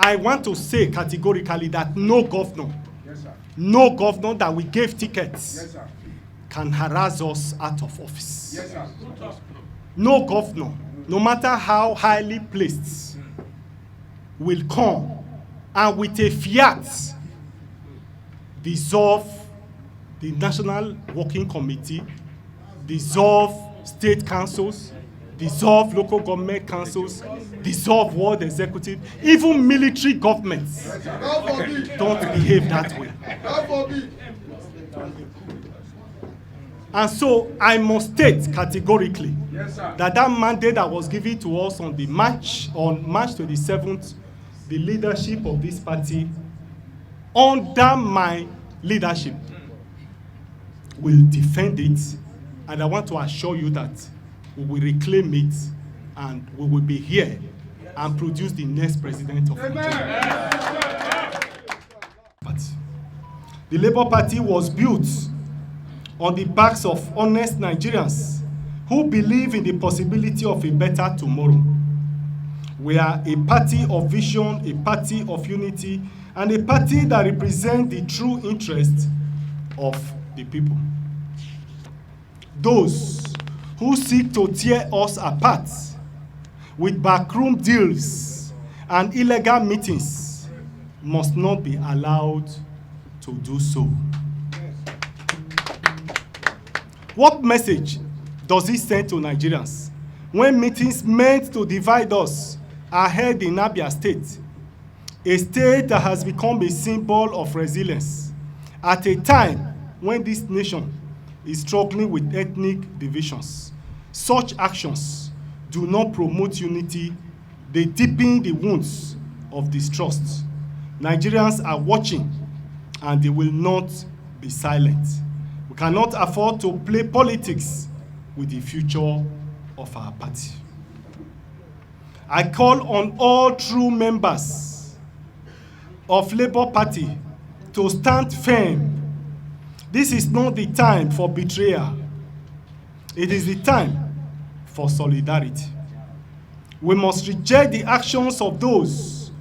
I want to say categorically that no governor, that we gave tickets can harass us out of office. No governor, no matter how highly placed, will come and with a fiat dissolve the National Working Committee, dissolve state councils, dissolve local government councils, dissolve world executive, even military governments don't behave that way. And so I must state categorically that mandate that was given to us on March 27th, the leadership of this party, under my leadership, will defend it, and I want to assure you that we will reclaim it and we will be here and produce the next president of Nigeria. But the Labour Party was built on the backs of honest Nigerians who believe in the possibility of a better tomorrow. We are a party of vision, a party of unity, and a party that represents the true interest of the people. Those who seek to tear us apart with backroom deals and illegal meetings must not be allowed to do so. What message does it send to Nigerians when meetings meant to divide us are held in Abia State, a state that has become a symbol of resilience at a time when this nation is struggling with ethnic divisions? Such actions do not promote unity, they deepen the wounds of distrust. Nigerians are watching and they will not be silent. We cannot afford to play politics with the future of our party. I call on all true members of Labour Party to stand firm. This is not the time for betrayal. It is the time for solidarity. We must reject the actions of those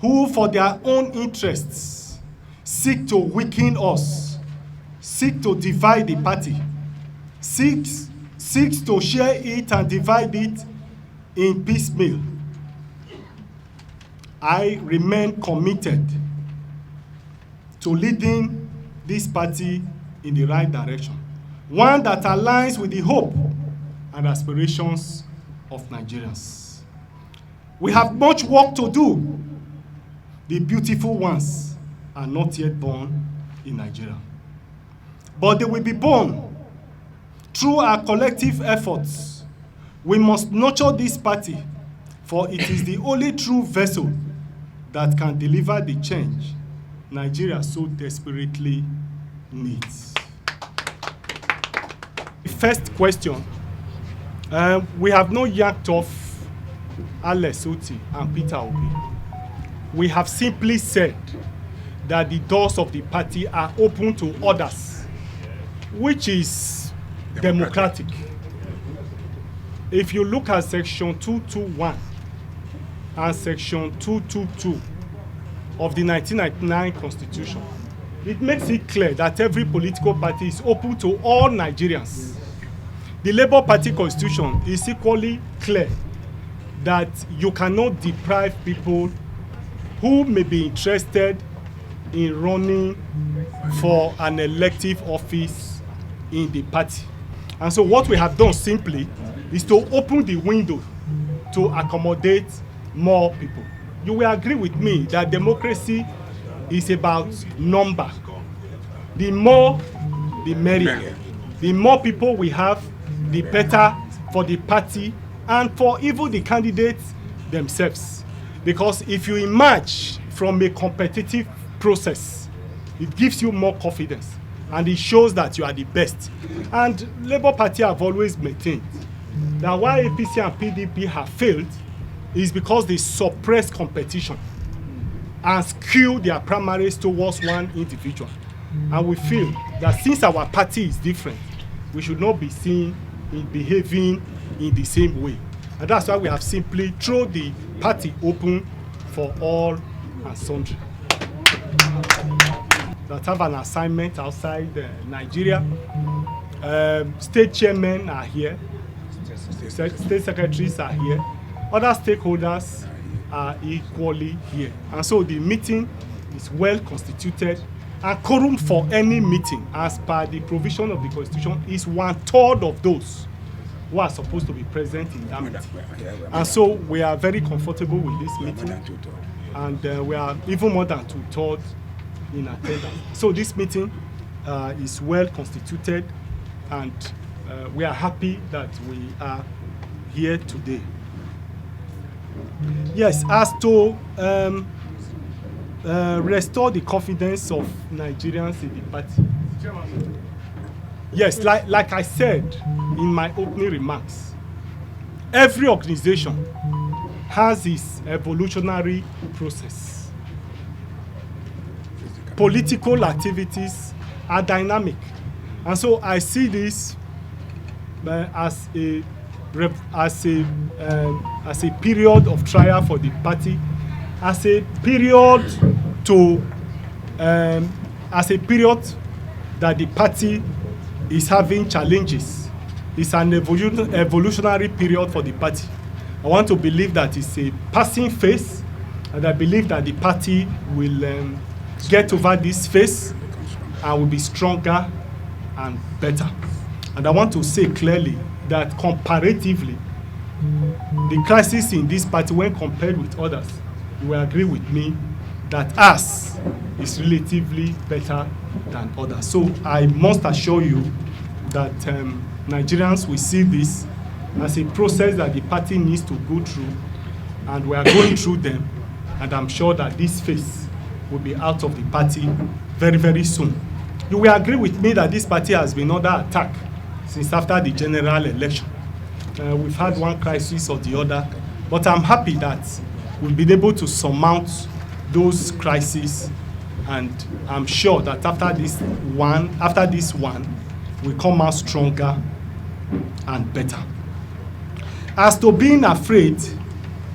who, for their own interests, seek to weaken us, seek to divide the party, seeks to share it and divide it in piecemeal. I remain committed to leading this party in the right direction, one that aligns with the hope and aspirations of Nigerians. We have much work to do. The beautiful ones are not yet born in Nigeria, but they will be born through our collective efforts. We must nurture this party, for it is the only true vessel that can deliver the change Nigeria so desperately needs. The first question, we have not yanked off Otti and Peterobi. We have simply said that the doors of the party are open to others, which is democratic. If you look at section 221 and section 222 of the 1999 Constitution, it makes it clear that every political party is open to all Nigerians. The Labour Party Constitution is equally clear that you cannot deprive people who may be interested in running for an elective office in the party. And so what we have done simply is to open the window to accommodate more people. You will agree with me that democracy is about number. The more, the merrier. The more people we have, the better for the party and for even the candidates themselves. Because if you emerge from a competitive process, it gives you more confidence and it shows that you are the best. And Labour Party have always maintained that why APC and PDP have failed is because they suppress competition and skew their primaries towards one individual. And we feel that since our party is different, we should not be seen in behaving in the same way. And that's why we have simply thrown the party open for all and sundry that have an assignment outside Nigeria. State chairmen are here, state secretaries are here, other stakeholders are equally here. And so the meeting is well constituted, and quorum for any meeting as per the provision of the Constitution is 1/3 of those who are supposed to be present in that meeting. And so we are very comfortable with this meeting, and we are even more than 2/3 in attendance. So this meeting is well constituted, and we are happy that we are here today. Yes, as to restore the confidence of Nigerians in the party. Yes, like I said in my opening remarks, every organization has its evolutionary process. Political activities are dynamic, and so I see this as a period of trial for the party, as a period that the party is having challenges. It's an evolutionary period for the party. I want to believe that it's a passing phase, and I believe that the party will get over this phase and will be stronger and better. And I want to say clearly that comparatively, the crisis in this party, when compared with others, you will agree with me that ours is relatively better than others. So I must assure you that Nigerians will see this as a process that the party needs to go through, and we are going through them, and I'm sure that this phase will be out of the party very, very soon. You will agree with me that this party has been under attack since after the general election. We've had one crisis or the other, but I'm happy that we've been able to surmount those crises, and I'm sure that after this one, we come out stronger and better. As to being afraid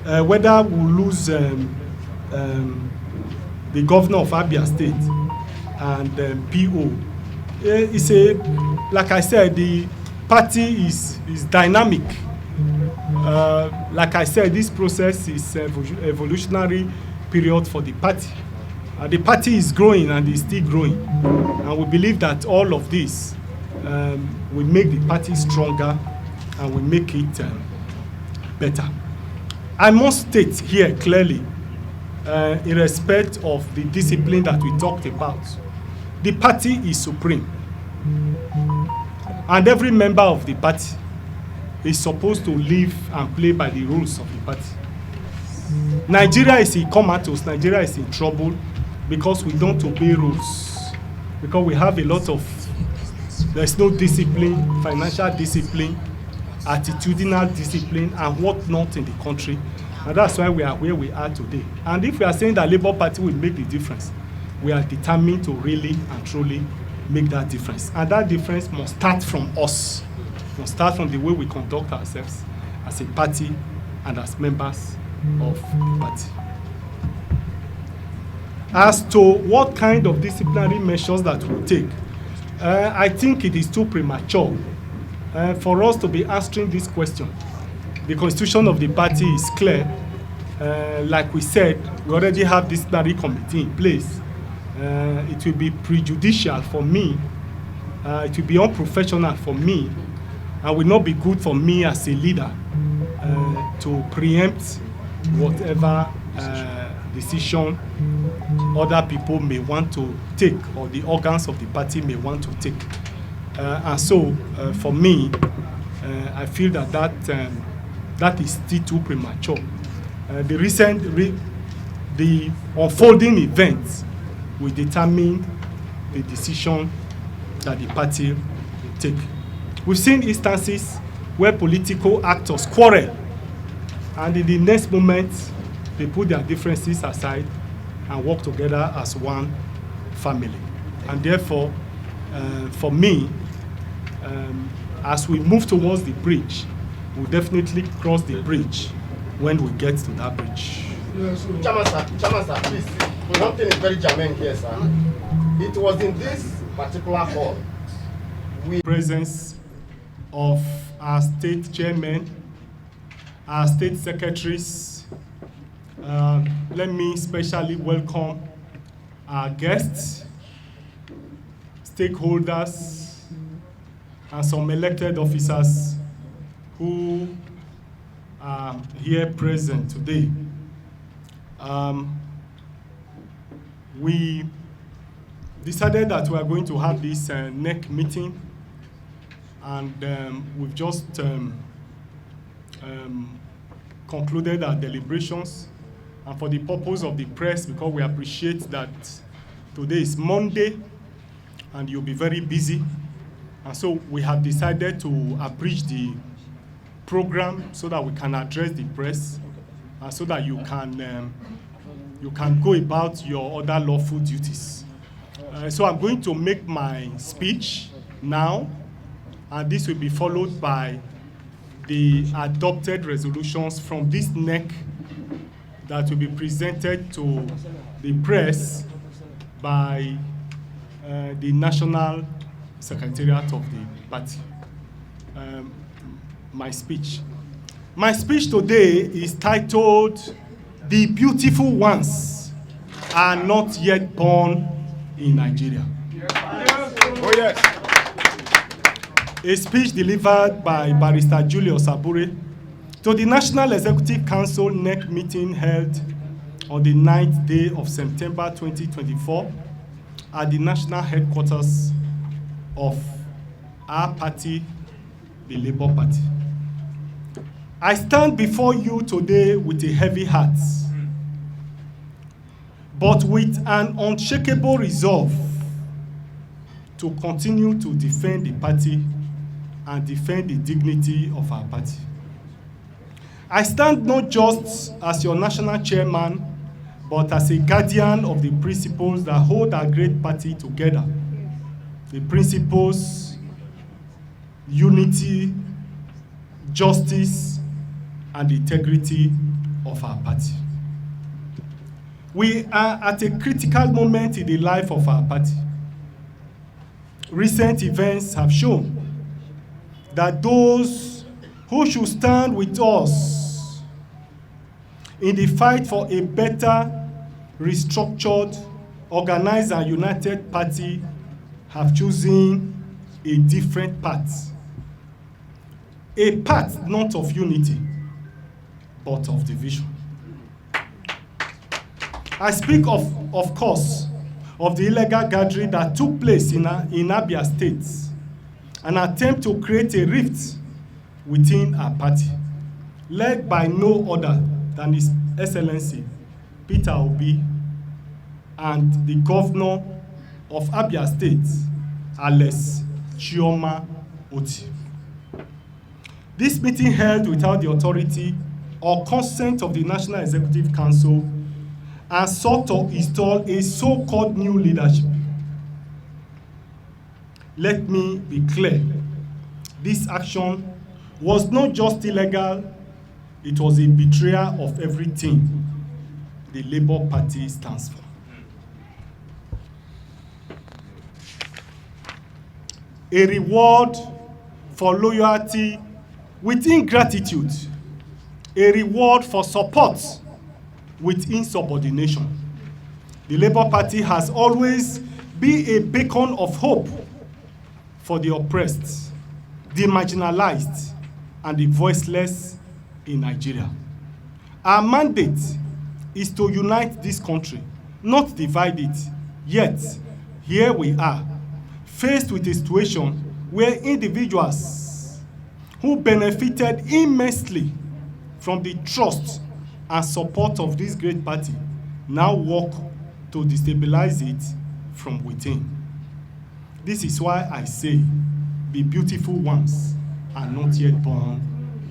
whether we'll lose the governor of Abia State and PO, like I said, the party is dynamic. Like I said, this process is evolutionary period for the party. The party is growing and is still growing, and we believe that all of this will make the party stronger and will make it better. I must state here clearly, in respect of the discipline that we talked about, the party is supreme, and every member of the party is supposed to live and play by the rules of the party. Nigeria is in comatose, Nigeria is in trouble because we don't obey rules, because we have a lot of, there's no discipline, financial discipline, attitudinal discipline, and whatnot in the country, and that's why we are where we are today. And if we are saying that Labour Party will make the difference, we are determined to really and truly make that difference, and that difference must start from us, must start from the way we conduct ourselves as a party and as members of the party. As to what kind of disciplinary measures that we'll take, I think it is too premature for us to be answering this question. The constitution of the party is clear. Like we said, we already have disciplinary committee in place. It will be prejudicial for me, it will be unprofessional for me, and will not be good for me as a leader to preempt whatever decision other people may want to take, or the organs of the party may want to take. And so for me, I feel that that is still too premature. The unfolding events will determine the decision that the party will take. We've seen instances where political actors quarrel, and in the next moment, they put their differences aside and work together as one family. And therefore, for me, as we move towards the bridge, we'll definitely cross the bridge when we get to that bridge. Chairman, sir, please. Something is very germane here, sir. It was in this particular hall we presence of our state chairmen, our state secretaries. Let me specially welcome our guests, stakeholders, and some elected officers who are here present today. We decided that we are going to have this NEC meeting, and we've just concluded our deliberations. And for the purpose of the press, because we appreciate that today is Monday and you'll be very busy, and so we have decided to abridge the program so that we can address the press, and so that you can go about your other lawful duties. So I'm going to make my speech now, and this will be followed by the adopted resolutions from this NEC that will be presented to the press by the National Secretariat of the party. My speech today is titled, "The Beautiful Ones Are Not Yet Born in Nigeria." Oh yes. A speech delivered by Barrister Julius Abure to the National Executive Council NEC meeting held on the 9th day of September 2024 at the national headquarters of our party, the Labour Party. I stand before you today with a heavy heart, but with an unshakable resolve to continue to defend the party and defend the dignity of our party. I stand not just as your national chairman, but as a guardian of the principles that hold our great party together. The principles, unity, justice, and integrity of our party. We are at a critical moment in the life of our party. Recent events have shown that those who should stand with us in the fight for a better, restructured, organized, and united party have chosen a different path. A path not of unity, but of division. I speak of course, of the illegal gathering that took place in Abia State, an attempt to create a rift within our party, led by no other than His Excellency Peterobi and the governor of Abia State, Alex Chioma Otti. This meeting held without the authority or consent of the National Executive Council and sought to install a so-called new leadership. Let me be clear, this action was not just illegal, it was a betrayal of everything the Labour Party stands for. A reward for loyalty with ingratitude, a reward for support with insubordination. The Labour Party has always been a beacon of hope for the oppressed, the marginalized, and the voiceless in Nigeria. Our mandate is to unite this country, not divide it. Yet, here we are, faced with a situation where individuals who benefited immensely from the trust and support of this great party now work to destabilize it from within. This is why I say the beautiful ones are not yet born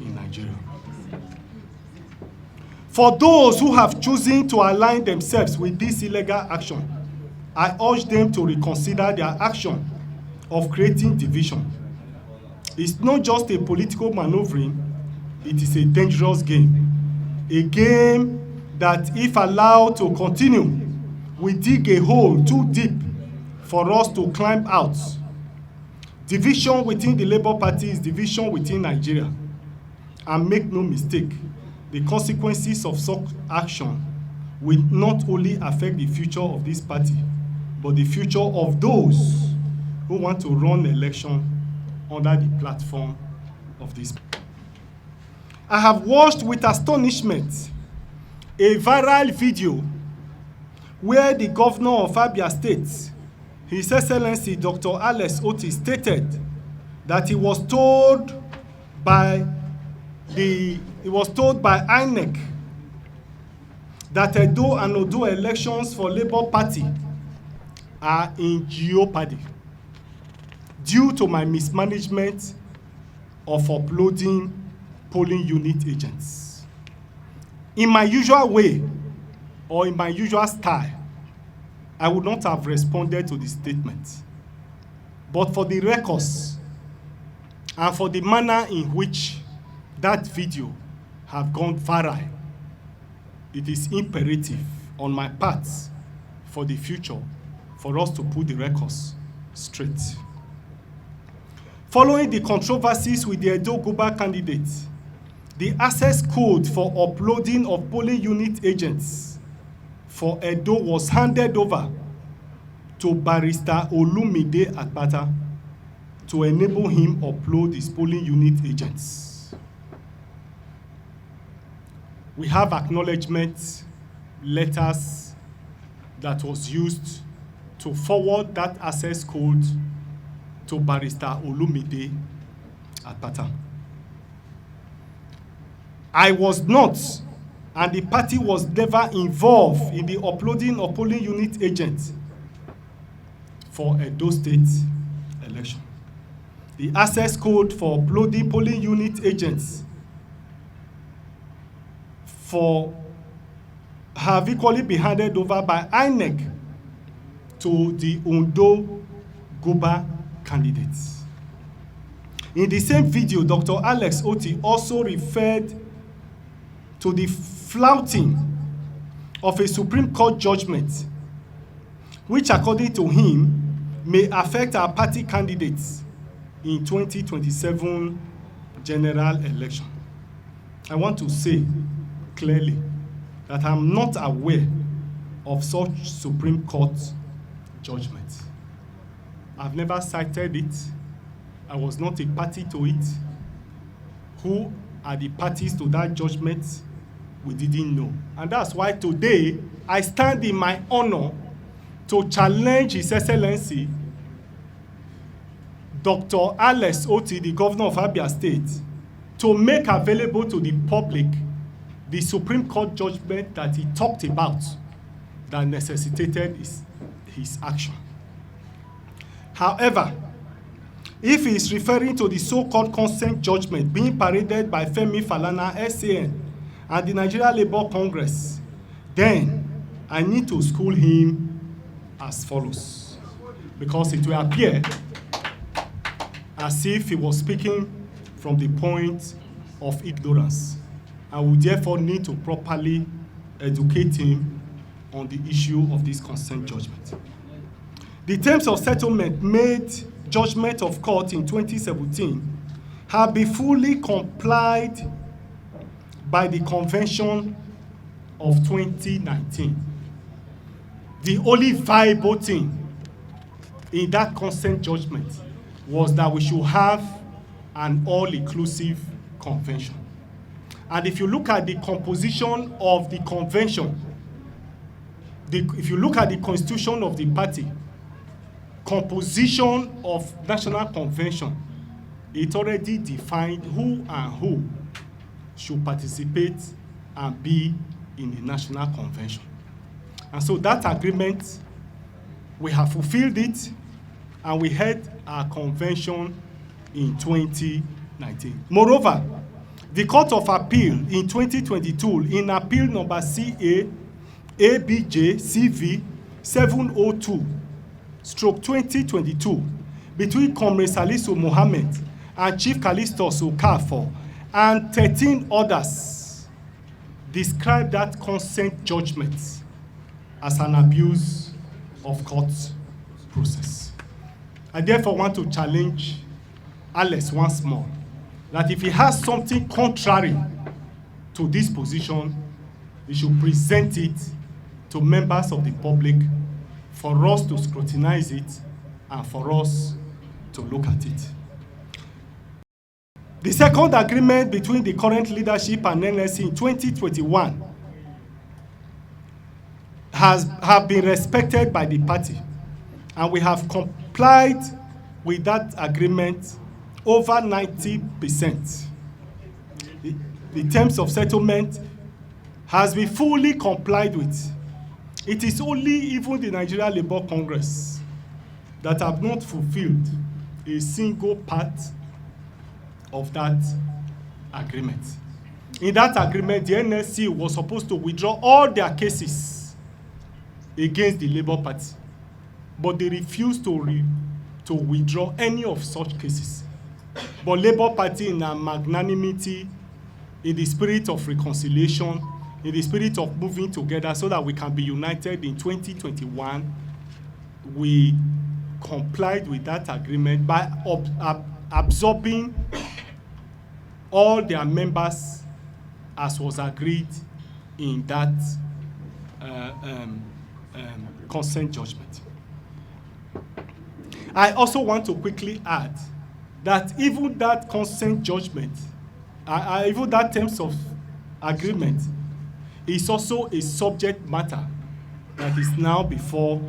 in Nigeria. For those who have chosen to align themselves with this illegal action, I urge them to reconsider their action of creating division. It's not just a political maneuvering, it is a dangerous game. A game that, if allowed to continue, we dig a hole too deep for us to climb out. Division within the Labour Party is division within Nigeria. And make no mistake, the consequences of such action will not only affect the future of this party, but the future of those who want to run election under the platform of this. I have watched with astonishment a viral video where the governor of Abia State, His Excellency Dr. Alex Otti, stated that he was told by INEC that Edo and Odo elections for Labour Party are in jeopardy due to my mismanagement of uploading polling unit agents. In my usual way, or in my usual style, I would not have responded to the statement. But for the records and for the manner in which that video have gone viral, it is imperative on my part for the future for us to put the records straight. Following the controversies with the Edo Guba candidate, the access code for uploading of polling unit agents for Edo was handed over to Barrister Olumide Akpata to enable him upload his polling unit agents. We have acknowledgement letters that was used to forward that access code to Barrister Olumide Akpata. I was not, and the party was never involved in the uploading of polling unit agents for Edo State election. The access code for uploading polling unit agents have equally been handed over by INEC to the Ondo Guba candidates. In the same video, Dr. Alex Otti also referred to the flouting of a Supreme Court judgment, which according to him may affect our party candidates in 2027 general election. I want to say clearly that I'm not aware of such Supreme Court judgment. I've never cited it. I was not a party to it. Who are the parties to that judgment? We didn't know. And that's why today I stand in my honor to challenge His Excellency Dr. Alex Otti, the governor of Abia State, to make available to the public the Supreme Court judgment that he talked about that necessitated his action. However, if he is referring to the so-called consent judgment being paraded by Femi Falana, SAN, and the Nigeria Labour Congress, then I need to school him as follows, because it will appear as if he was speaking from the point of ignorance, and we therefore need to properly educate him on the issue of this consent judgment. The terms of settlement made judgment of court in 2017 have been fully complied by the Convention of 2019. The only viable thing in that consent judgment was that we should have an all-inclusive convention. And if you look at the composition of the convention, if you look at the constitution of the party, composition of national convention, it already defined who and who should participate and be in the national convention. And so that agreement, we have fulfilled it, and we had our convention in 2019. Moreover, the Court of Appeal in 2022, in appeal number CA ABJ CV 702/2022, between Comrade Salisu Mohammed and Chief Callistus Okafor and 13 others, described that consent judgment as an abuse of court process. I therefore want to challenge Alex once more that if he has something contrary to this position, he should present it to members of the public for us to scrutinize it and for us to look at it. The second agreement between the current leadership and NLC in 2021 have been respected by the party, and we have complied with that agreement over 90%. The terms of settlement has been fully complied with. It is only even the Nigeria Labour Congress that have not fulfilled a single part of that agreement. In that agreement, the NLC was supposed to withdraw all their cases against the Labour Party, but they refused to withdraw any of such cases. But Labour Party, in a magnanimity, in the spirit of reconciliation, in the spirit of moving together so that we can be united in 2021, we complied with that agreement by absorbing all their members as was agreed in that consent judgment. I also want to quickly add that even that consent judgment, even that terms of agreement, is also a subject matter that is now before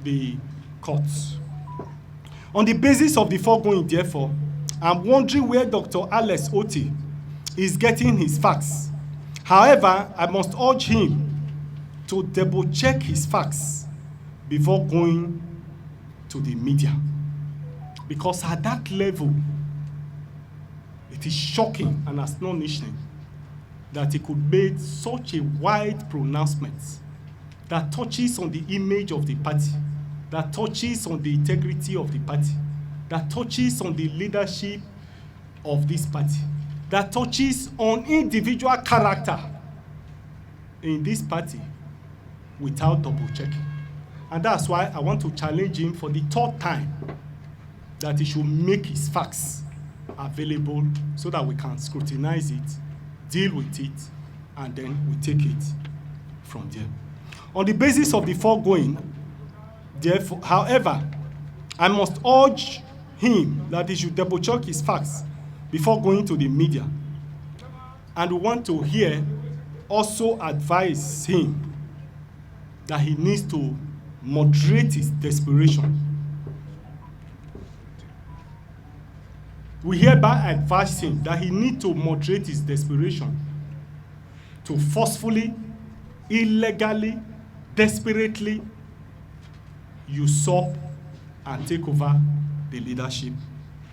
the courts. On the basis of the foregoing, therefore, I'm wondering where Dr. Alex Otti is getting his facts. However, I must urge him to double-check his facts before going to the media. Because at that level, it is shocking and astonishing that he could make such a wide pronouncement that touches on the image of the party, that touches on the integrity of the party, that touches on the leadership of this party, that touches on individual character in this party without double checking. And that's why I want to challenge him for the third time that he should make his facts available so that we can scrutinize it, deal with it, and then we take it from there. On the basis of the foregoing, therefore, however, I must urge him that he should double check his facts before going to the media. And we want to also advise him that he needs to moderate his desperation. We hereby advise him that he needs to moderate his desperation to forcefully, illegally, desperately usurp and take over the leadership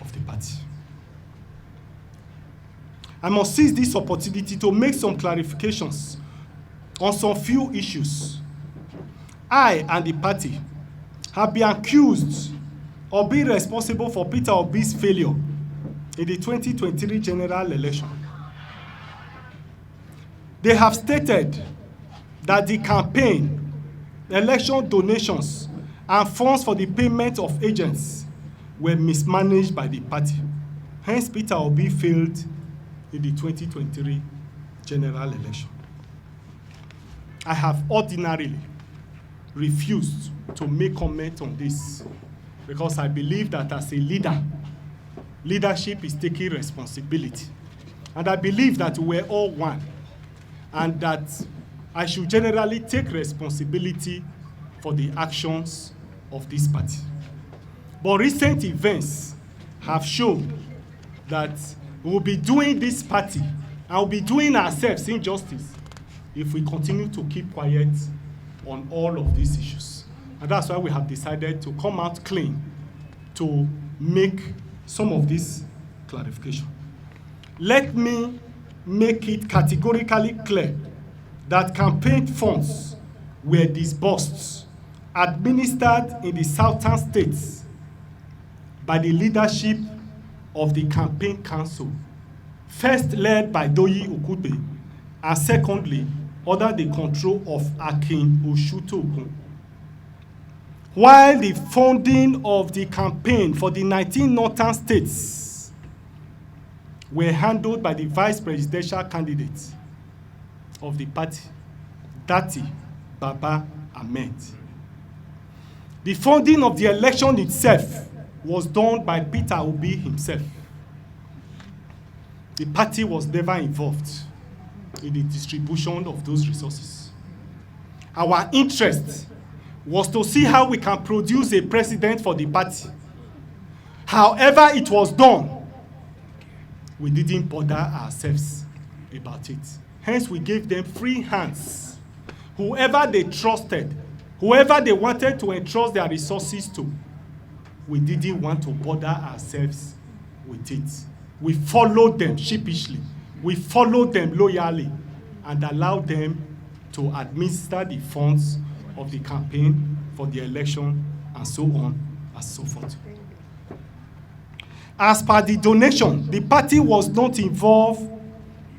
of the party. I must seize this opportunity to make some clarifications on some few issues. I and the party have been accused of being responsible for Peterobi's failure in the 2023 general election. They have stated that the campaign, election donations, and funds for the payment of agents were mismanaged by the party. Hence, Peter Obi failed in the 2023 general election. I have ordinarily refused to make comment on this because I believe that as a leader, leadership is taking responsibility. And I believe that we're all one and that I should generally take responsibility for the actions of this party. But recent events have shown that we will be doing this party and we'll be doing ourselves injustice if we continue to keep quiet on all of these issues. And that's why we have decided to come out clean to make some of this clarification. Let me make it categorically clear that campaign funds were disbursed, administered in the southern states by the leadership of the campaign council, first led by Doyi Okudbe, and secondly under the control of Akin Oshutogun. While the funding of the campaign for the 19 northern states were handled by the vice presidential candidate of the party, Dati Baba Ahmed. The funding of the election itself was done by Peter Obi himself. The party was never involved in the distribution of those resources. Our interest was to see how we can produce a president for the party. However it was done, we didn't bother ourselves about it. Hence, we gave them free hands. Whoever they trusted, whoever they wanted to entrust their resources to, we didn't want to bother ourselves with it. We followed them sheepishly. We followed them loyally and allowed them to administer the funds of the campaign for the election and so on and so forth. As per the donation, the party was not involved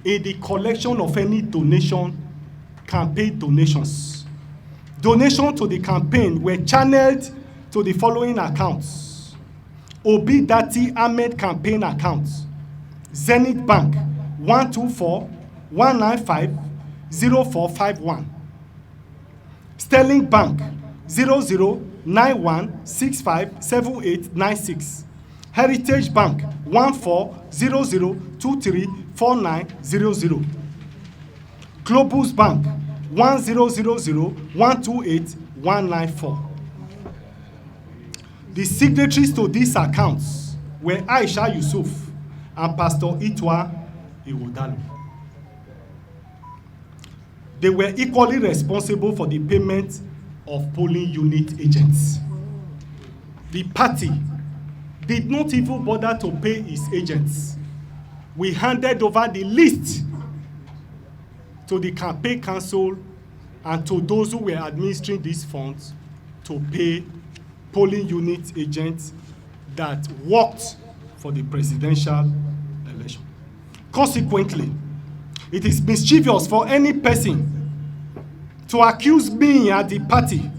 in the collection of any campaign donations. Donations to the campaign were channeled to the following accounts: Obi Dati Ahmed campaign account, Zenith Bank 124-195-0451, Sterling Bank 0091657896, Heritage Bank 1400234900, Globus Bank 1000128194. The signatories to these accounts were Aisha Yusuf and Pastor Itwa Iwodalu. They were equally responsible for the payment of polling unit agents. The party did not even bother to pay its agents. We handed over the list to the campaign council and to those who were administering these funds to pay polling unit agents that worked for the presidential election. Consequently, it is mischievous for any person to accuse me and the party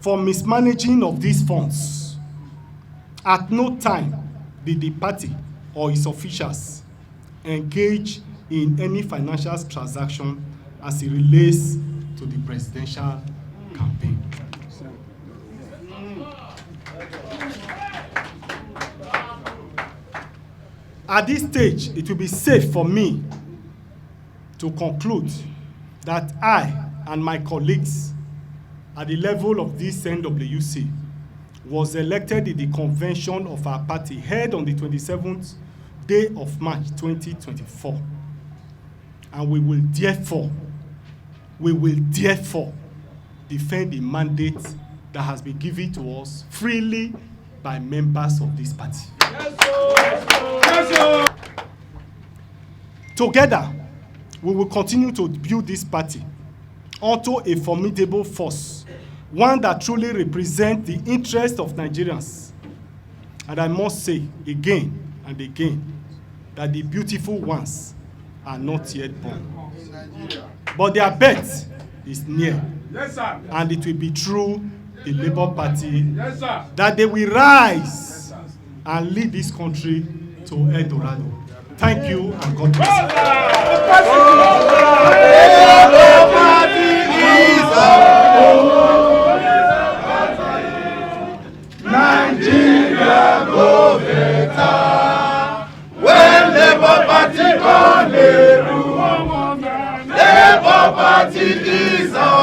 for mismanaging of these funds. At no time did the party or its officials engage in any financial transaction as it relates to the presidential campaign. At this stage, it will be safe for me to conclude that I and my colleagues at the level of this NWC was elected in the convention of our party held on the 27th day of March 2024. And we will therefore defend the mandate that has been given to us freely by members of this party. Yes, sir. Yes, sir. Together, we will continue to build this party onto a formidable force, one that truly represents the interest of Nigerians. And I must say again and again that the beautiful ones are not yet born. But their birth is near. Yes, sir. And it will be through the Labour Party, yes, sir, that they will rise, yes, sir, and lead this country to El Dorado. Thank you and God bless you. Nigeria go better when Labour Party on the rule. Labour Party is our